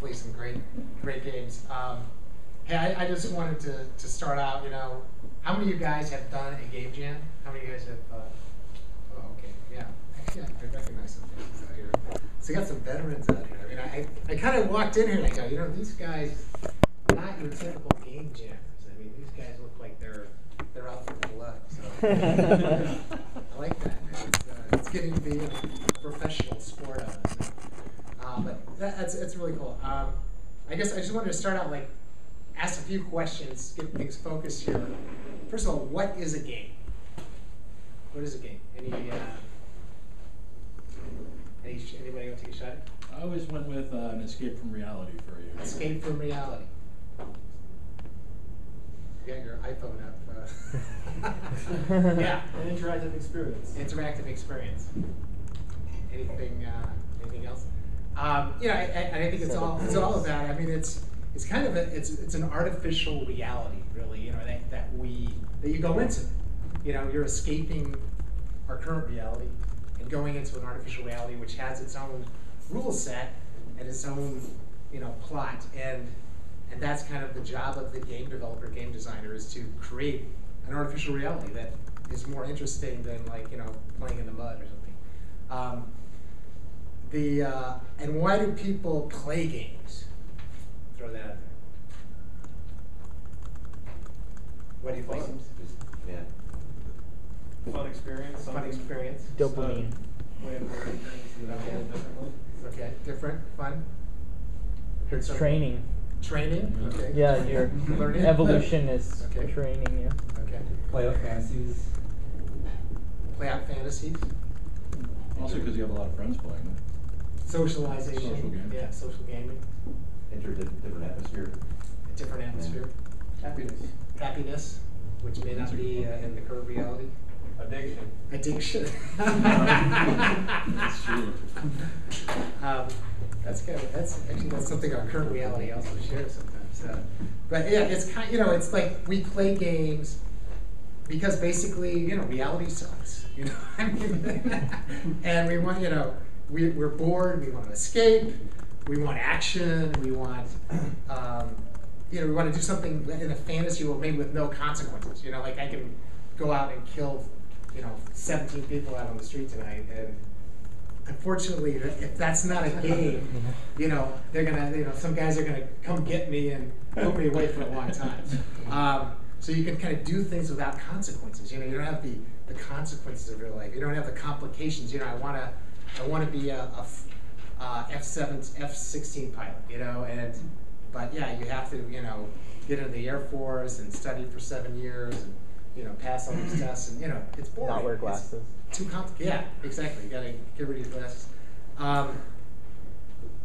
hopefully some great games. Hey, I just wanted to start out, how many of you guys have done a game jam? How many of you guys have, oh, okay, yeah. Yeah, I recognize some faces out here. So you got some veterans out here. I mean, I kind of walked in here and I go, these guys, not your typical game jammers. I mean, these guys look like they're out for blood. So I like that, man. It's getting to be a professional sport of it. So. But it's really cool. I guess I just wanted to start out ask a few questions, get things focused here. First of all, what is a game? What is a game? Anybody want to take a shot? I always went with an escape from reality for you. Escape from reality. You got your iPhone up. Yeah. An interactive experience. Interactive experience. Anything else? I think it's all about. I mean, it's kind of it's an artificial reality, really. That you go into. You're escaping our current reality and going into an artificial reality which has its own rule set and its own plot, and that's kind of the job of the game developer, game designer, is to create an artificial reality that is more interesting than playing in the mud or something. And why do people play games? Throw that out there. Why do you play games? Yeah. Fun experience. Fun experience. Dopamine. Way of doing things that I did differently. Okay, different, fun. It's training. Training? Okay. Yeah, your Learning. Evolution is Okay. training you. Okay. Play out fantasies. Play out fantasies. Also because you have a lot of friends playing it. Socialization. Social gaming. Yeah, social gaming. Enter a different atmosphere. A different atmosphere. Happiness. Happiness, which may not be in the current reality. Addiction. Addiction. That's true. That's something our current reality also shares sometimes. But yeah, it's kind. It's like we play games because basically, reality sucks. I mean, and we want, we're bored. We want to escape. We want action. We want, we want to do something in a fantasy world, maybe with no consequences. Like I can go out and kill, 17 people out on the street tonight, and unfortunately, if that's not a game, they're gonna, some guys are gonna come get me and put me away for a long time. So you can kind of do things without consequences. You don't have the consequences of your life. You don't have the complications. I want to be a F-16 pilot. But yeah, you have to get into the Air Force and study for 7 years and pass all these tests, and it's boring. Not wear glasses. It's too complicated. Yeah, exactly. You got to get rid of these glasses.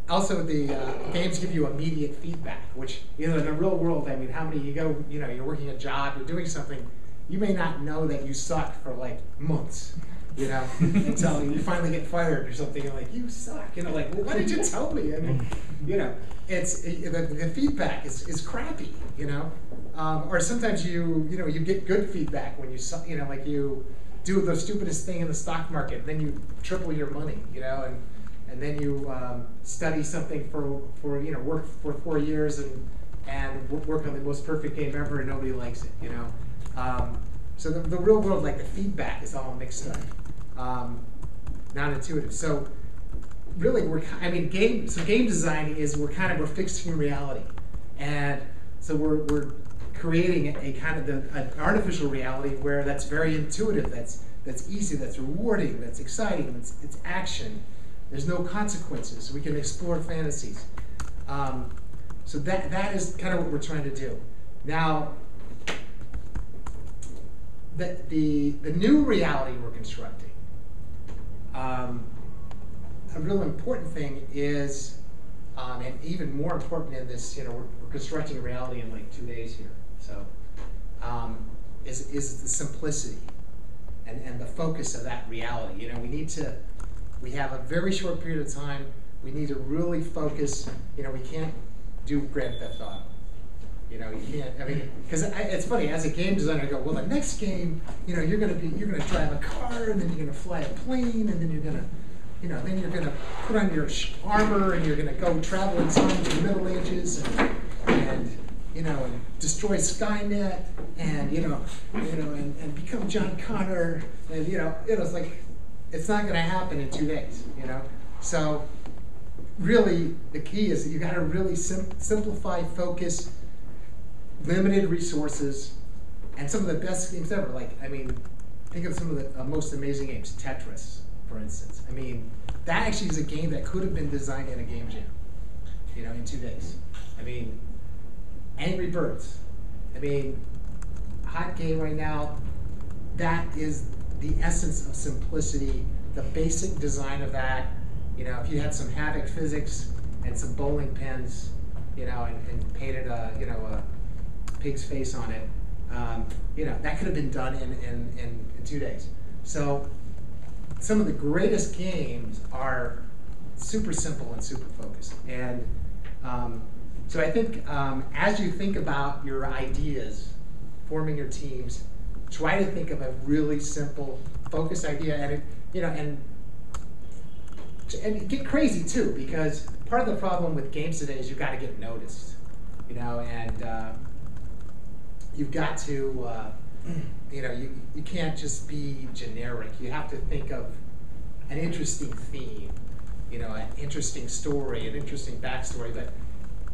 Also, the games give you immediate feedback, which in the real world, I mean, how many you go, you're working a job, you're doing something, you may not know that you suck for months, until you finally get fired or something. You're like, you suck. Well, why did you tell me? I mean, it's the feedback is crappy. Or sometimes you get good feedback when you you do the stupidest thing in the stock market, then you triple your money, and then you study something for work for 4 years and work on the most perfect game ever, and nobody likes it, So the real world, the feedback is all mixed up, not intuitive. So really, game designing is we're fixing reality, and so we're creating a kind of an artificial reality where that's very intuitive, that's easy, that's rewarding, that's exciting, it's action. There's no consequences, so we can explore fantasies. So that is kind of what we're trying to do. Now, the new reality we're constructing, a real important thing is, and even more important in this, we're constructing a reality in 2 days here. So, is the simplicity and the focus of that reality. We have a very short period of time. We need to really focus. We can't do Grand Theft Auto. You can't. Because it's funny. As a game designer, I go, well, the next game, you're gonna drive a car, and then you're gonna fly a plane, and then you're gonna then you're gonna put on your armor and you're gonna go travel in time to the Middle Ages and destroy Skynet and and become John Connor and it's like it's not gonna happen in 2 days. So really the key is that you got to really simplify, focus, limited resources, and some of the best games ever. Think of some of the most amazing games. Tetris, for instance. That actually is a game that could have been designed in a game jam, in 2 days. Angry Birds. Hot game right now. That is the essence of simplicity, the basic design of that. If you had some Havoc physics and some bowling pins, and painted a pig's face on it, that could have been done in 2 days. So some of the greatest games are super simple and super focused. And so I think as you think about your ideas, forming your teams, try to think of a really simple, focused idea, and get crazy too, because part of the problem with games today is you've got to get noticed, and you've got to, you can't just be generic. You have to think of an interesting theme, an interesting story, an interesting backstory. But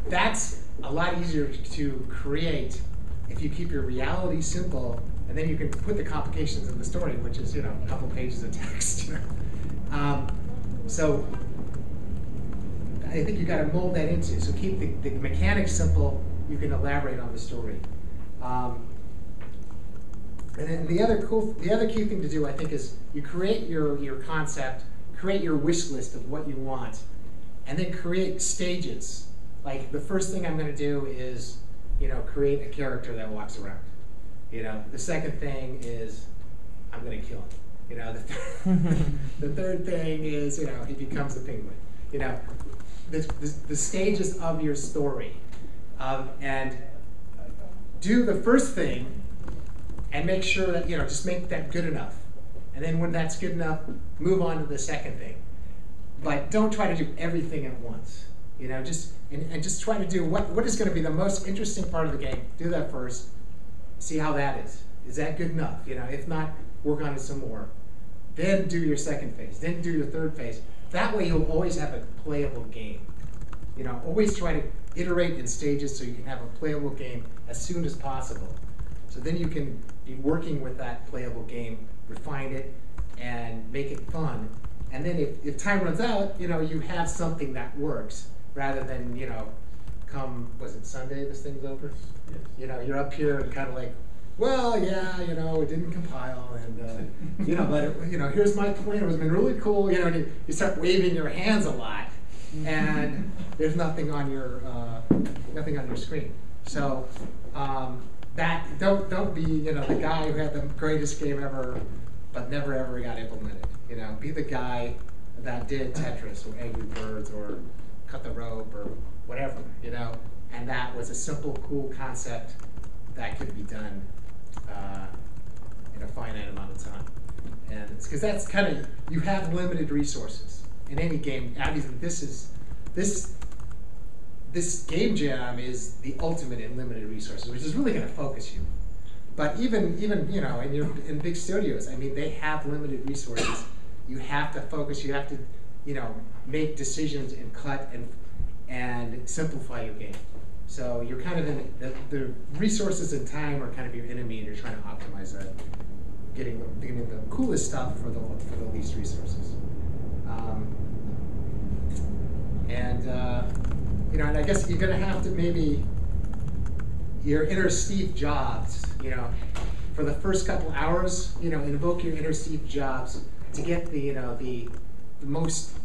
that's a lot easier to create if you keep your reality simple, and then you can put the complications in the story, which is, a couple pages of text. So I think you got to mold that into. So keep the mechanics simple. You can elaborate on the story. And then the other key thing to do, I think, is you create your concept, create your wish list of what you want, and then create stages. Like the first thing I'm going to do is, create a character that walks around. The second thing is I'm going to kill him. The third thing is, he becomes a penguin. The stages of your story, and do the first thing, and make sure that just make that good enough. And then when that's good enough, move on to the second thing. But don't try to do everything at once. Just try to do what is going to be the most interesting part of the game. Do that first. See how that is. Is that good enough? If not, work on it some more. Then do your second phase. Then do your third phase. That way you'll always have a playable game. Always try to iterate in stages so you can have a playable game as soon as possible. So then you can be working with that playable game, refine it, and make it fun. And then if time runs out, you have something that works rather than, was it Sunday this thing's over? Yes. You're up here and kind of like, well, yeah, it didn't compile, and but here's my plan. It was been really cool, and you start waving your hands a lot, and there's nothing on your screen. So that don't be the guy who had the greatest game ever, but never ever got implemented. Be the guy that did Tetris or Angry Birds or Cut the Rope or whatever, and that was a simple, cool concept that could be done in a finite amount of time. And it's because that's kind of, you have limited resources in any game. Obviously, this game jam is the ultimate in limited resources, which is really going to focus you. But even in big studios, they have limited resources. You have to focus. You have to make decisions and cut and simplify your game. So you're kind of in the resources and time are kind of your enemy, and you're trying to optimize that, getting the coolest stuff for the least resources. And I guess you're going to have to maybe your inner Steve Jobs, for the first couple hours, invoke your inner Steve Jobs to get the most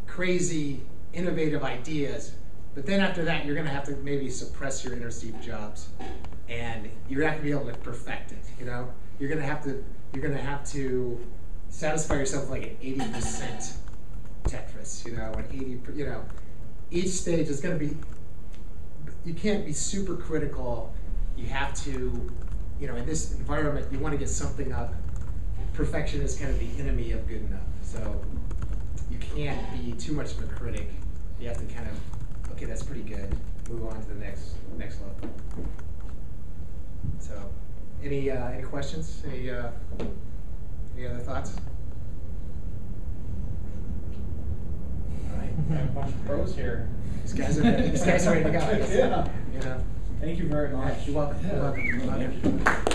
crazy, innovative ideas. But then after that, you're going to have to maybe suppress your inner Steve Jobs, and you're not going to be able to perfect it. You're going to have to satisfy yourself like an 80% Tetris. An 80. Each stage is going to be. You can't be super critical. You have to, in this environment, you want to get something up. Perfection is kind of the enemy of good enough. So you can't be too much of a critic. You have to kind of, okay, that's pretty good. Move on to the next level. So, any questions? Any other thoughts? All right. I have a bunch of pros here. These guys are ready to go. I guess. Yeah. You know. Thank you very All right, much. you're welcome. You're welcome. You're welcome. Thank you.